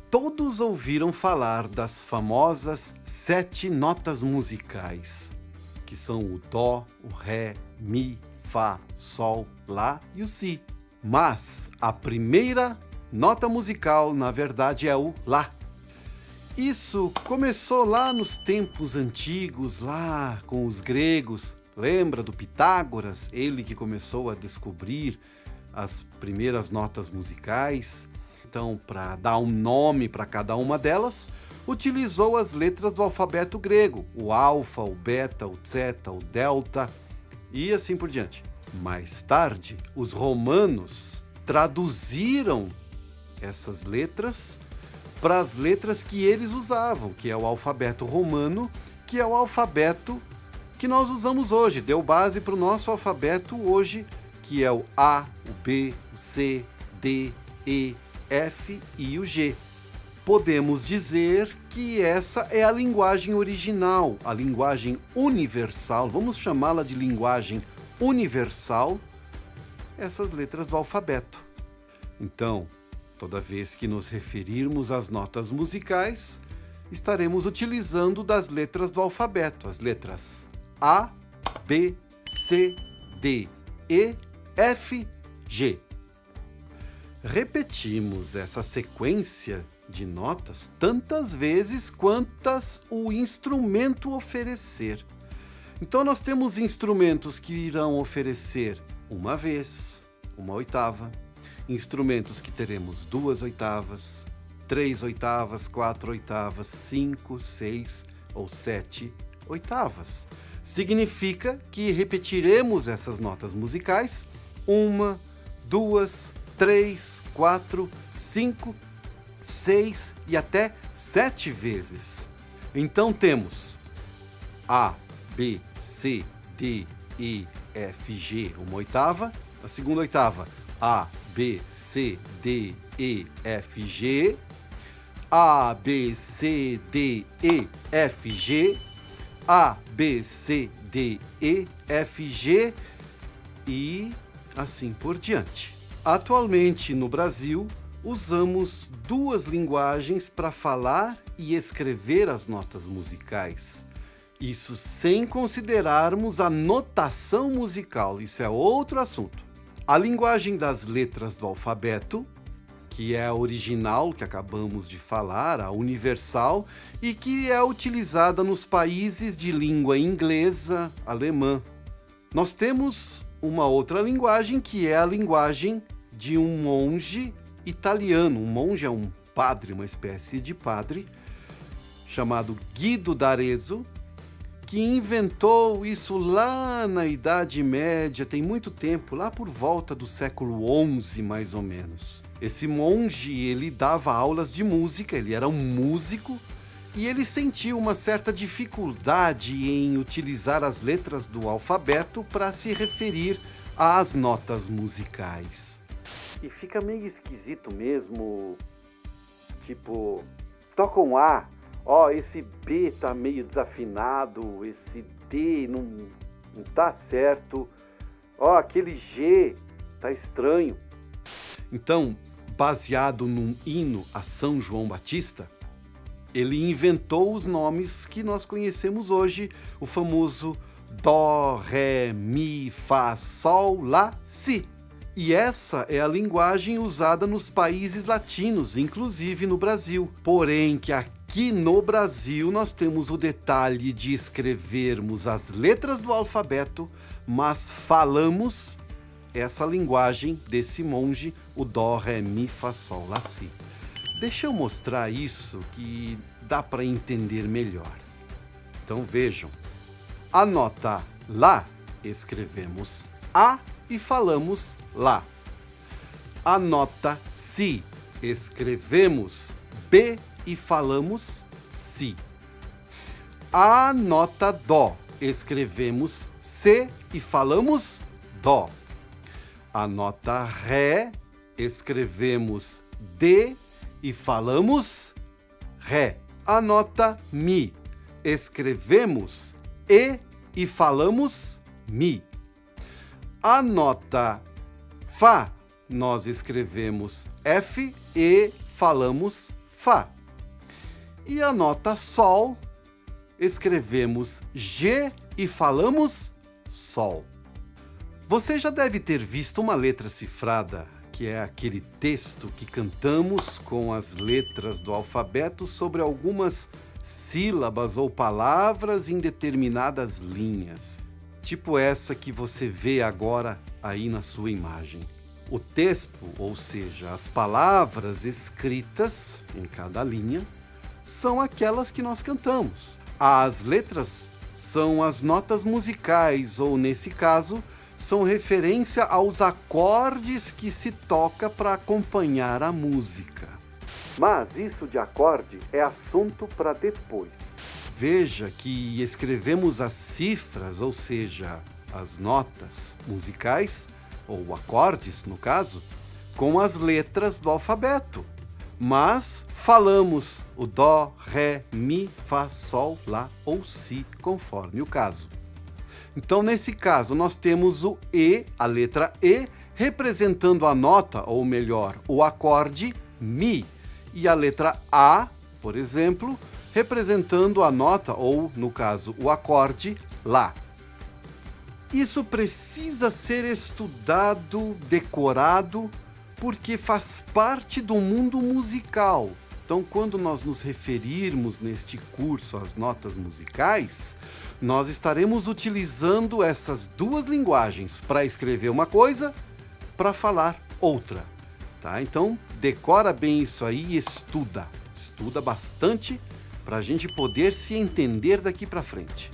Todos ouviram falar das famosas 7 notas musicais, que são o Dó, o Ré, Mi, Fá, Sol, Lá e o Si. Mas a primeira nota musical, na verdade, é o Lá. Isso começou lá nos tempos antigos, lá com os gregos. Lembra do Pitágoras? Ele que começou a descobrir as primeiras notas musicais. Então, para dar um nome para cada uma delas, utilizou as letras do alfabeto grego, o alfa, o beta, o zeta, o delta e assim por diante. Mais tarde, os romanos traduziram essas letras para as letras que eles usavam, que é o alfabeto romano, que é o alfabeto que nós usamos hoje. Deu base para o nosso alfabeto hoje, que é o A, o B, o C, D, E, F e o G. Podemos dizer que essa é a linguagem original, a linguagem universal, vamos chamá-la de linguagem universal, essas letras do alfabeto. Então, toda vez que nos referirmos às notas musicais, estaremos utilizando das letras do alfabeto, as letras A, B, C, D, E, F, G. Repetimos essa sequência de notas tantas vezes quantas o instrumento oferecer. Então nós temos instrumentos que irão oferecer uma vez, uma oitava, instrumentos que teremos 2 oitavas, 3 oitavas, 4 oitavas, 5, 6 ou 7 oitavas. Significa que repetiremos essas notas musicais 1, 2, 3, 4, 5, 6 e até 7 vezes. Então temos A, B, C, D, E, F, G, uma oitava. A segunda oitava, A, B, C, D, E, F, G. A, B, C, D, E, F, G. A, B, C, D, E, F, G e assim por diante. Atualmente no Brasil, usamos 2 linguagens para falar e escrever as notas musicais. Isso sem considerarmos a notação musical, isso é outro assunto. A linguagem das letras do alfabeto, que é a original que acabamos de falar, a universal, e que é utilizada nos países de língua inglesa, alemã. Nós temos uma outra linguagem que é a linguagem de um monge italiano. Um monge é um padre, uma espécie de padre, chamado Guido d'Arezzo, que inventou isso lá na Idade Média, tem muito tempo, lá por volta do século XI, mais ou menos. Esse monge, ele dava aulas de música, ele era um músico, e ele sentiu uma certa dificuldade em utilizar as letras do alfabeto para se referir às notas musicais. E fica meio esquisito mesmo, tipo, toca um A, ó, esse B tá meio desafinado, esse D não tá certo, ó, aquele G tá estranho. Então, baseado num hino a São João Batista, ele inventou os nomes que nós conhecemos hoje, o famoso Dó, Ré, Mi, Fá, Sol, Lá, Si. E essa é a linguagem usada nos países latinos, inclusive no Brasil. Porém, que aqui no Brasil nós temos o detalhe de escrevermos as letras do alfabeto, mas falamos essa linguagem desse monge, o Dó, Ré, Mi, Fá, Sol, Lá, Si. Deixa eu mostrar isso que dá para entender melhor. Então vejam, a nota Lá escrevemos A e falamos Lá. A nota Si escrevemos B e falamos Si. A nota Dó escrevemos C e falamos Dó. A nota Ré escrevemos D e falamos Ré. A nota Mi escrevemos E falamos Mi. A nota Fá nós escrevemos F e falamos Fá. Fá. E a nota Sol, escrevemos G e falamos Sol. Você já deve ter visto uma letra cifrada, que é aquele texto que cantamos com as letras do alfabeto sobre algumas sílabas ou palavras em determinadas linhas. Tipo essa que você vê agora aí na sua imagem. O texto, ou seja, as palavras escritas em cada linha, são aquelas que nós cantamos. As letras são as notas musicais, ou nesse caso, são referência aos acordes que se toca para acompanhar a música. Mas isso de acorde é assunto para depois. Veja que escrevemos as cifras, ou seja, as notas musicais, ou acordes no caso, com as letras do alfabeto. Mas falamos o Dó, Ré, Mi, Fá, Sol, Lá ou Si, conforme o caso. Então, nesse caso, nós temos o E, a letra E, representando a nota, ou melhor, o acorde Mi. E a letra A, por exemplo, representando a nota, ou, no caso, o acorde Lá. Isso precisa ser estudado, decorado, porque faz parte do mundo musical. Então, quando nós nos referirmos neste curso às notas musicais, nós estaremos utilizando essas duas linguagens para escrever uma coisa, para falar outra. Tá? Então, decora bem isso aí e estuda. Estuda bastante para a gente poder se entender daqui para frente.